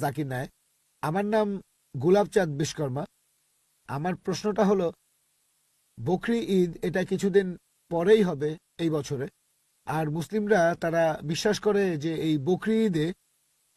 জাকির নায়েক। আমার নাম গোলাপচাঁদ বিশ্বকর্মা। আমার প্রশ্নটা হলো, বকরি ঈদ এটা কিছুদিন পরেই হবে এই বছরে। আর মুসলিমরা তারা বিশ্বাস করে যে এই বকরি ঈদে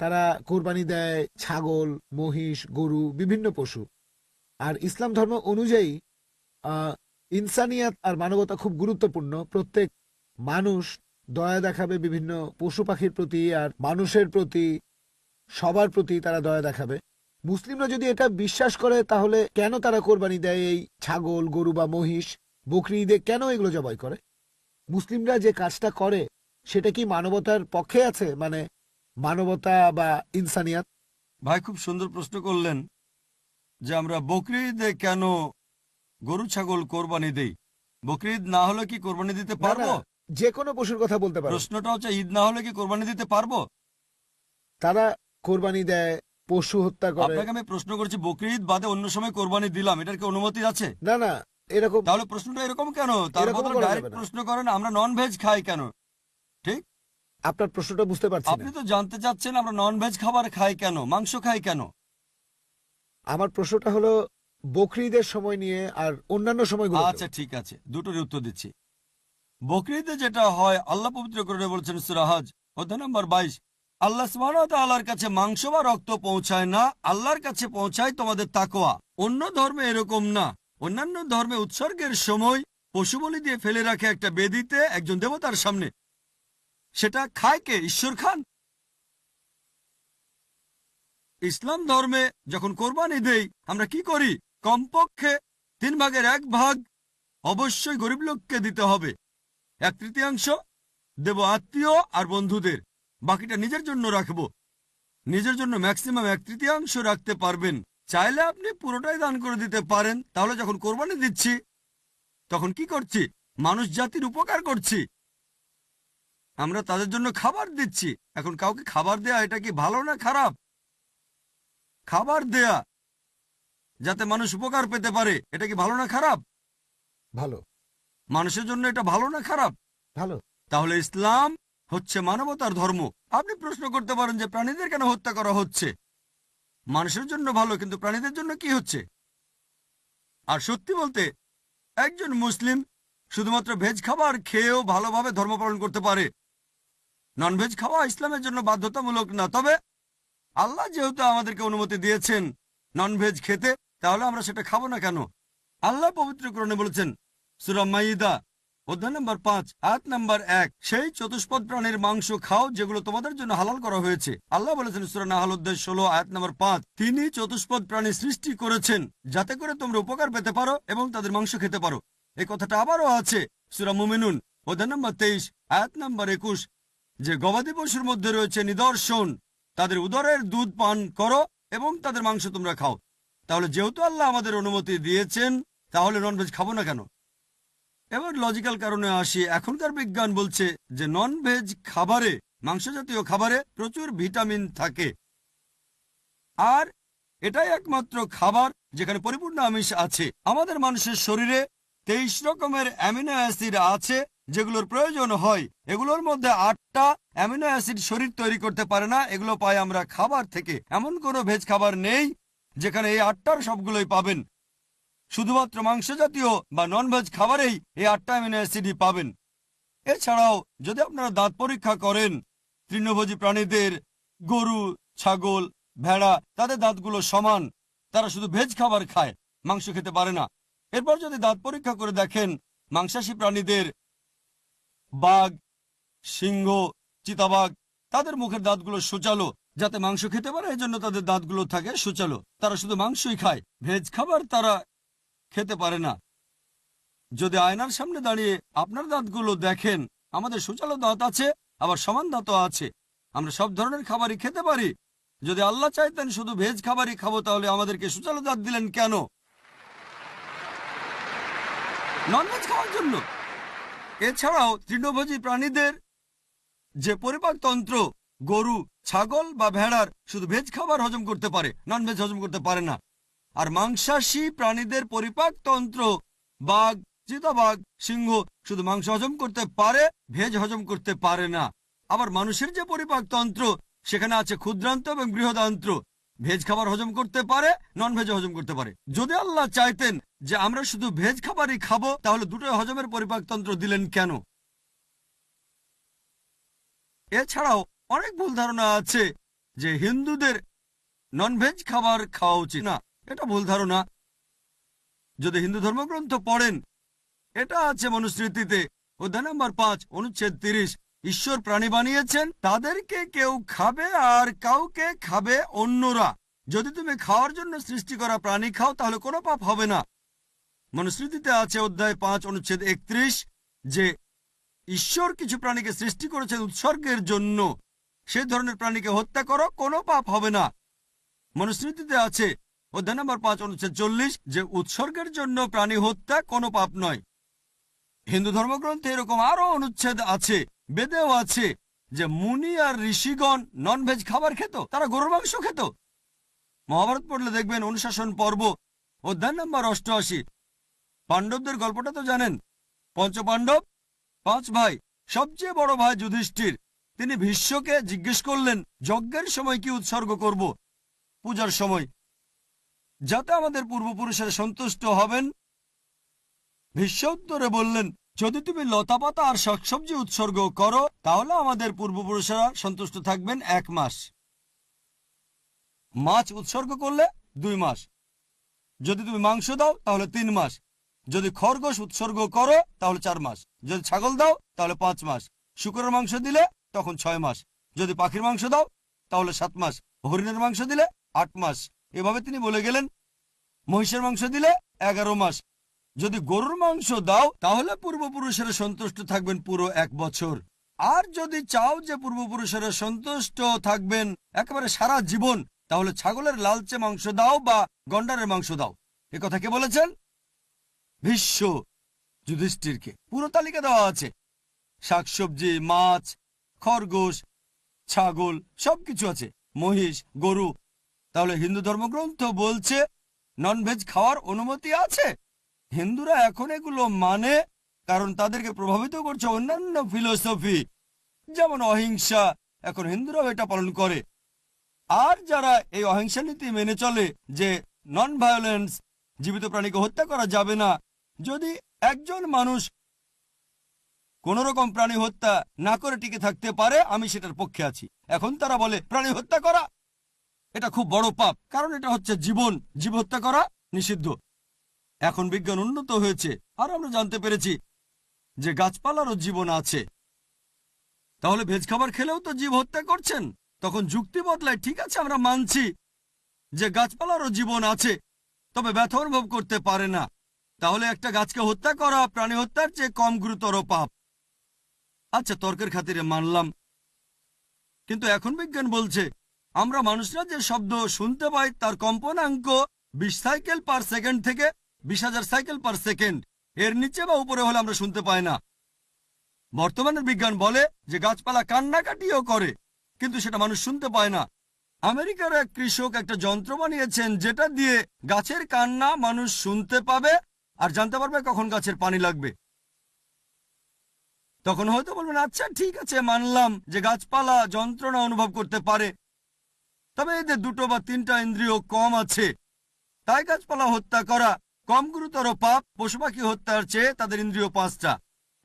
তারা কোরবানি দেয় ছাগল, মহিষ, গরু, বিভিন্ন পশু। আর ইসলাম ধর্ম অনুযায়ী আহ ইনসানিয়াত আর মানবতা খুব গুরুত্বপূর্ণ। প্রত্যেক মানুষ দয়া দেখাবে বিভিন্ন পশু পাখির প্রতি আর মানুষের প্রতি, সবার প্রতি তারা দয়া দেখাবে। মুসলিমরা যদি এটা বিশ্বাস করে তাহলে কেন তারা কোরবানি দেয় এই ছাগল, গরু বা মহিষ? বকরি ঈদে কেন এগুলো জবাই করে? মুসলিমরা যে কাজটা করে সেটা কি মানবতার পক্ষে আছে, মানে মানবতা বা ইনসানিয়াত? ভাই খুব সুন্দর প্রশ্ন করলেন যে আমরা বকরি ঈদে কেন গরু ছাগল কোরবানি দেই। বকরি ঈদ না হলে কি কোরবানি দিতে না না, পারবো? যে কোনো পশুর কথা বলতে পারো। প্রশ্নটা হচ্ছে ঈদ না হলে কি কোরবানি দিতে পারবো? তারা কোরবানি দেয়, পশু হত্যা করে। আপনাকে আমি প্রশ্ন করছি বকরি ঈদ বাদে অন্য সময় কোরবানি দিলাম, এটার কি অনুমতি আছে? না না, এরকম তাহলে প্রশ্নটা এরকম কেন? তার এরকম বদলে করা যাবে ডাইরেক্ট না। প্রশ্ন করেন আমরা নন ভেজ খাই কেন। ঠিক, আপনার প্রশ্নটা বুঝতে পারছি না। আপনি তো জানতে চাচ্ছেন আমরা নন ভেজ খাবার খাই কেন, মাংস খাই কেন। আমার প্রশ্নটা হলো বকরি ঈদের সময় নিয়ে আর অন্যান্য সময়গুলো। আচ্ছা ঠিক আছে, দুটোর উত্তর দিচ্ছি। বকরি ঈদে যেটা হয়, আল্লাহ পবিত্র করে বলছেন সূরা হজ অধ্যায় নম্বর 22, আল্লাহ সুবহানাহু ওয়া তাআলার কাছে মাংস বা রক্ত পৌঁছায় না, আল্লাহর কাছে পৌঁছায় তোমাদের তাকওয়া। অন্য ধর্মে এরকম না। অন্যান্য ধর্মে উৎসর্গের সময় পশু বলি দিয়ে ফেলে রাখে একটা বেদিতে একজন দেবতার সামনে। সেটা খায় কে? ঈশ্বর খান। ইসলাম ধর্মে যখন কোরবানি দেই আমরা কি করি? কমপক্ষে 1/3 অবশ্যই গরিব লোককে দিতে হবে, 1/3 দেব আত্মীয় আর বন্ধুদের, বাকিটা নিজের জন্য রাখবো। নিজের জন্য ম্যাক্সিমাম 1/3 রাখতে পারবেন। চাইলে আপনি পুরোটাই দান করে দিতে পারেন। তাহলে যখন কোরবানি দিচ্ছি তখন কি করছি? মানুষ জাতির উপকার করছি। আমরা তাদের জন্য খাবার দিচ্ছি। এখন কাউকে খাবার দেয়া এটা কি ভালো না খারাপ? খাবার দেয়া যাতে মানুষ উপকার পেতে পারে, এটা কি ভালো না খারাপ? ভালো। মানুষের জন্য এটা ভালো না খারাপ? ভালো। তাহলে ইসলাম হচ্ছে মানবতার ধর্ম। আপনি প্রশ্ন করতে পারেন যে প্রাণীদের কেন হত্যা করা হচ্ছে? মানুষের জন্য ভালো, কিন্তু প্রাণীদের জন্য কি হচ্ছে? আর সত্যি বলতে একজন মুসলিম শুধুমাত্র ভেজ খাবার খেয়েও ভালোভাবে ধর্ম পালন করতে পারে। ননভেজ খাওয়া ইসলামের জন্য বাধ্যতামূলক না। তবে আল্লাহ যেহেতু আমাদেরকে অনুমতি দিয়েছেন ননভেজ খেতে, তাহলে আমরা সেটা খাবো না কেন? আল্লাহ পবিত্র কোরআনে বলেছেন সূরা মাইদা অধ্যায় নম্বর 5 আয়াত নম্বর 1, সেই চতুষ্পদ প্রাণীর মাংস খাও যেগুলো তোমাদের জন্য হালাল করা হয়েছে। আল্লাহ বলেছেন সূরা নাহল অধ্যায় 16 আয়াত নম্বর 5, তিনি চতুষ্পদ প্রাণী সৃষ্টি করেছেন যাতে করে তোমরা উপকার পেতে পারো এবং তাদের মাংস খেতে পারো। এই কথাটা আবারও আছে সূরা মুমিনুন অধ্যায় নম্বর 23 আয়াত নম্বর 21, যে গবাদি পশুর মধ্যে রয়েছে নিদর্শন, তাদের উদরের দুধ পান করো এবং তাদের মাংস তোমরা খাও। তাহলে যেহেতু আল্লাহ আমাদের অনুমতি দিয়েছেন, তাহলে ননভেজ খাবো না কেন? এবার লজিক্যাল কারণে আসি। এখনকার বিজ্ঞান বলছে যে ননভেজ খাবারে, মাংস জাতীয় খাবারে প্রচুর ভিটামিন থাকে, আর এটাই একমাত্র খাবার যেখানে পরিপূর্ণ আমিষ আছে। আমাদের মানুষের শরীরে 23 রকমের অ্যামিনো অ্যাসিড আছে যেগুলোর প্রয়োজন হয়। এগুলোর মধ্যে 8টা অ্যামিনো অ্যাসিড শরীর তৈরি করতে পারে না, এগুলো পাই আমরা খাবার থেকে। এমন কোনো ভেজ খাবার নেই যেখানে এই 8টার সবগুলোই পাবেন। শুধুমাত্র মাংস জাতীয় বা ননভেজ খাবারেই এই 8টা অ্যামিনো অ্যাসিডই পাবেন। এছাড়াও যদি আপনারা দাঁত পরীক্ষা করেন তৃণভোজী প্রাণীদের, গরু, ছাগল, ভেড়া, তাদের দাঁতগুলো সমান। তারা শুধু ভেজ খাবার খায়, মাংস খেতে পারে না। এরপর যদি দাঁত পরীক্ষা করে দেখেন মাংসাশী প্রাণীদের, বাঘ, সিংহ, চিতাবাঘ, তাদের মুখের দাঁতগুলো সূচালো যাতে মাংস খেতে পারে, এজন্য তাদের দাঁতগুলো থাকে সূচালো। তারা শুধু মাংসই খায়, ভেজ খাবার তারা খেতে পারে না। যদি আয়নার সামনে দাঁড়িয়ে আপনার দাঁতগুলো দেখেন, আমাদের সূচালো দাঁত আছে, আবার সমান দাঁতও আছে। আমরা সব ধরনের খাবারই খেতে পারি। যদি আল্লাহ চাইতেন শুধু ভেজ খাবারই খাবো, তাহলে আমাদেরকে সূচালো দাঁত দিলেন কেন? ননভেজ খাওয়ার জন্য। এছাড়াও তৃণভোজী প্রাণীদের যে পরিপাকতন্ত্র, গরু, ছাগল বা ভেড়ার শুধু ভেজ খাবার হজম করতে পারে, ননভেজ হজম করতে পারে না। আর মাংসাশী প্রাণীদের পরিপাকতন্ত্র, বাঘ, চিতাবাঘ, সিংহ শুধু মাংস হজম করতে পারে, ভেজ হজম করতে পারে না। আবার মানুষের যে পরিপাকতন্ত্র, সেখানে আছে ক্ষুদ্রান্ত এবং বৃহদান্ত্র। ভেজ খাবার হজম করতে পারে, নন ভেজ হজম করতে পারে। যদি আল্লাহ চাইতেন যে আমরা শুধু ভেজ খাবারই খাবো, তাহলে দুটোই হজমের পরিপাকতন্ত্র দিলেন কেন? এছাড়াও অনেক ভুল ধারণা আছে যে হিন্দুদের নন ভেজ খাবার খাওয়া উচিত না। এটা ভুল ধারণা। যদি হিন্দু ধর্মগ্রন্থ পড়েন, এটা আছে মনুস্মৃতিতে অধ্যায় নম্বর 5 অনুচ্ছেদ 30। ঈশ্বর প্রাণী বানিয়েছেন, তাদেরকে কেউ খাবে আর কাউকে খাবে অন্যরা। যদি তুমি খাওয়ার জন্য সৃষ্টি করা প্রাণী খাও তাহলে কোনো পাপ হবে না। মনুস্মৃতিতে আছে অধ্যায় 5 অনুচ্ছেদ 31 যে ঈশ্বর কিছু প্রাণীকে সৃষ্টি করেছেন উৎসর্গের জন্য। সেই ধরনের প্রাণীকে হত্যা করো, কোনো পাপ হবে না। মনুস্মৃতিতে আছে অধ্যায় নম্বর 5 অনুচ্ছেদ 40 যে উৎসর্গের জন্য প্রাণী হত্যা কোনো পাপ নয়। হিন্দু ধর্মগ্রন্থে এরকম আরো অনুচ্ছেদ আছে, বেদেও আছে যে মুনি আর ঋষিগণ নন ভেজ খাবার খেত, তারা গরুর মাংস খেত। মহাভারত পড়লে দেখবেন অনুশাসন পর্ব অধ্যায় নম্বর 88। পাণ্ডবদের গল্পটা তো জানেন। পঞ্চপাণ্ডব 5 ভাই, সবচেয়ে বড় ভাই যুধিষ্ঠির, তিনি ভীষ্মকে জিজ্ঞেস করলেন যজ্ঞের সময় কি উৎসর্গ করব, পূজার সময়, যাতে আমাদের পূর্বপুরুষেরা সন্তুষ্ট হবেন। ভীষ্ম উত্তরে বললেন, যদি তুমি লতাপাতা আর শাকসবজি উৎসর্গ করো তাহলে আমাদের পূর্বপুরুষেরা সন্তুষ্ট থাকবেন 1 মাস। মাছ উৎসর্গ করলে 2 মাস। যদি তুমি মাংস দাও তাহলে 3 মাস। যদি খরগোশ উৎসর্গ করো তাহলে 4 মাস। যদি ছাগল দাও তাহলে 5 মাস। শুকরের মাংস দিলে তখন 6 মাস। যদি পাখির মাংস দাও তাহলে 7 মাস। হরিণের মাংস দিলে 8 মাস। এভাবে তিনি বলে গেলেন। মহিষের মাংস দিলে 11 মাস। যদি গরুর মাংস দাও তাহলে পূর্বপুরুষেরা সন্তুষ্ট থাকবেন পুরো 1 বছর। আর যদি চাও যে পূর্বপুরুষেরা সন্তুষ্ট থাকবেন একেবারে সারা জীবন, তাহলে ছাগলের লালচে মাংস দাও বা গন্ডারের মাংস দাও। এ কথা কে বলেছেন? ভীষ্ম যুধিষ্ঠিরকে। পুরো তালিকা দেওয়া আছে, শাকসবজি, মাছ, খরগোশ, ছাগল, সবকিছু আছে, মহিষ, গরু। তাহলে হিন্দু ধর্মগ্রন্থ বলছে নন ভেজ খাওয়ার অনুমতি আছে। হিন্দুরা এখন এগুলো মানে কারণ তাদেরকে প্রভাবিত করছে অন্যান্য ফিলোসফি, যেমন অহিংসা। এখন হিন্দুরাও এটা পালন করে। আর যারা এই অহিংসা নীতি মেনে চলে যে নন ভায়োলেন্স, জীবিত প্রাণীকে হত্যা করা যাবে না, যদি একজন মানুষ কোন রকম প্রাণী হত্যা না করে টিকে থাকতে পারে, আমি সেটার পক্ষে আছি। এখন তারা বলে প্রাণী হত্যা করা এটা খুব বড় পাপ, কারণ এটা হচ্ছে জীবন, জীব হত্যা করা নিষিদ্ধ। এখন বিজ্ঞান উন্নত হয়েছে আর আমরা জানতে পেরেছি যে গাছপালারও জীবন আছে। তাহলে ভেজ খাবার খেলেও তো জীব হত্যা করছেন। তখন যুক্তি বদলায়, ঠিক আছে আমরা মানছি যে গাছপালারও জীবন আছে, তবে ব্যথা অনুভব করতে পারে না। তাহলে একটা গাছকে হত্যা করা প্রাণী হত্যার চেয়ে কম গুরুতর পাপ। আচ্ছা, তর্কের খাতিরে মানলাম, কিন্তু এখন বিজ্ঞান বলছে আমরা মানুষরা যে শব্দ শুনতে পাই তার কম্পনাঙ্ক 20 সাইকেল পার সেকেন্ড থেকে 20,000 সাইকেল পার সেকেন্ড। এর নিচে বা উপরে হলে আমরা শুনতে পাই না। বর্তমানের বিজ্ঞান বলে যে গাছপালা কান্নাকাটিও করে, কিন্তু সেটা মানুষ শুনতে পায় না। আমেরিকার এক কৃষক একটা যন্ত্র বানিয়েছেন যেটা দিয়ে গাছের কান্না মানুষ শুনতে পাবে আর জানতে পারবে কখন গাছের পানি লাগবে। তখন হয়তো বলবেন, আচ্ছা ঠিক আছে, মানলাম যে গাছপালা যন্ত্রণা অনুভব করতে পারে, তবে এদের 2 বা 3টা ইন্দ্রিয় কম আছে, তাই গাছপালা হত্যা করা কম গুরুতর পাপ পশু পাখি হত্যার চেয়ে তাদের ইন্দ্রিয় 5টা।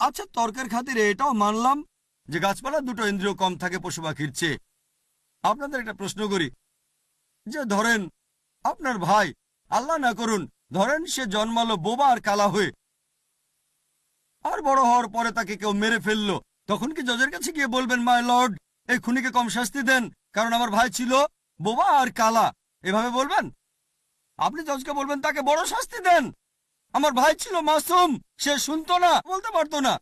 আচ্ছা, তর্কের খাতিরে এটাও মানলাম যে গাছপালা 2টো ইন্দ্রিয় কম থাকে পশু পাখির চেয়ে। আপনাদের একটা প্রশ্ন করি, যে ধরেন আপনার ভাই, আল্লাহ না করুন, ধরেন সে জন্মালো বোবা আর কালা হয়ে, আর বড় হওয়ার পরে তাকে কেউ মেরে ফেললো, তখন কি জজের কাছে গিয়ে বলবেন, মাই লর্ড এই খুনিকে কম শাস্তি দেন কারণ আমার ভাই ছিল বোবা আর কালা? এভাবে বলবেন? আপনি জজকে বলবেন তাকে বড় শাস্তি দেন, আমার ভাই ছিল মাসুম, সে শুনতো না, বলতে পারতো না।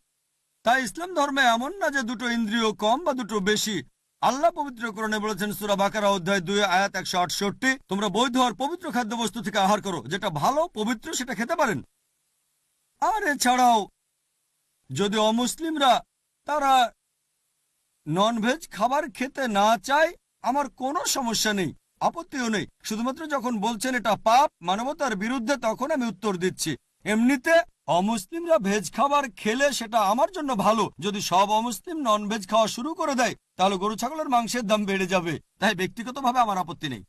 তাই ইসলাম ধর্মে এমন না যে 2টো ইন্দ্রিয় কম বা 2টো বেশি। আল্লাহ পবিত্র কোরআনে বলেছেন সূরা বাকারা অধ্যায় 2 আয়াত 168, তোমরা বৈধ আর পবিত্র খাদ্যবস্তু থেকে আহার করো, যেটা ভালো পবিত্র সেটা খেতে পারেন। আর এছাড়াও যদি অমুসলিমরা তারা নন ভেজ খাবার খেতে না চায়, আমার কোনো সমস্যা নেই, আপত্তিও নেই। শুধুমাত্র যখন বলছেন এটা পাপ, মানবতার বিরুদ্ধে, তখন আমি উত্তর দিচ্ছি। এমনিতে অমুসলিমরা ভেজ খাবার খেলে সেটা আমার জন্য ভালো। যদি সব অমুসলিম নন ভেজ খাওয়া শুরু করে দেয় তাহলে গরু ছাগলের মাংসের দাম বেড়ে যাবে। তাই ব্যক্তিগতভাবে আমার আপত্তি নেই।